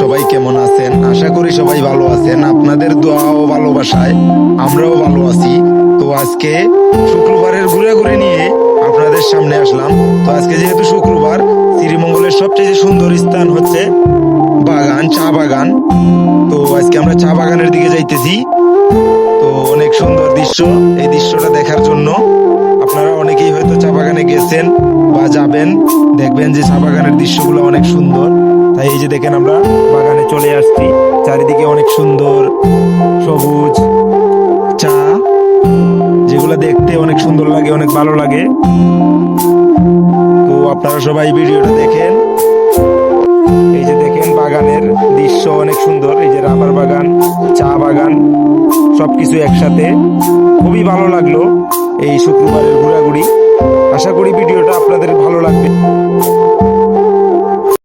সবাই কেমন আছেন? আশা করি সবাই ভালো আছেন। আপনাদের দোয়া ও ভালোবাসায় আমরাও ভালো আছি। তো আজকে শুক্রবারের ঘুরে নিয়ে আপনাদের সামনে আসলাম। তো আজকে যেহেতু শুক্রবার, শ্রীমঙ্গলের সবচেয়ে সুন্দর স্থান হচ্ছে বাগান, চা বাগান। তো আজকে আমরা চা বাগানের দিকে যাইতেছি। তো অনেক সুন্দর দৃশ্য, এই দৃশ্যটা দেখার জন্য আপনারা অনেকেই হয়তো চা বাগানে গেছেন বা যাবেন, দেখবেন যে চা বাগানের দৃশ্যগুলো অনেক সুন্দর। তাই এই যে দেখেন আমরা বাগানে চলে আসছি, চারিদিকে অনেক সুন্দর সবুজ চা, যেগুলো দেখতে অনেক সুন্দর লাগে, অনেক ভালো লাগে। তো আপনারা সবাই ভিডিওটা দেখেন। এই যে দেখেন বাগানের দৃশ্য অনেক সুন্দর, এই যে রাবার বাগান, চা বাগান, সবকিছু একসাথে। খুবই ভালো লাগলো এই শুক্রবারের ঘোরাঘুরি। আশা করি ভিডিওটা আপনাদের ভালো লাগবে।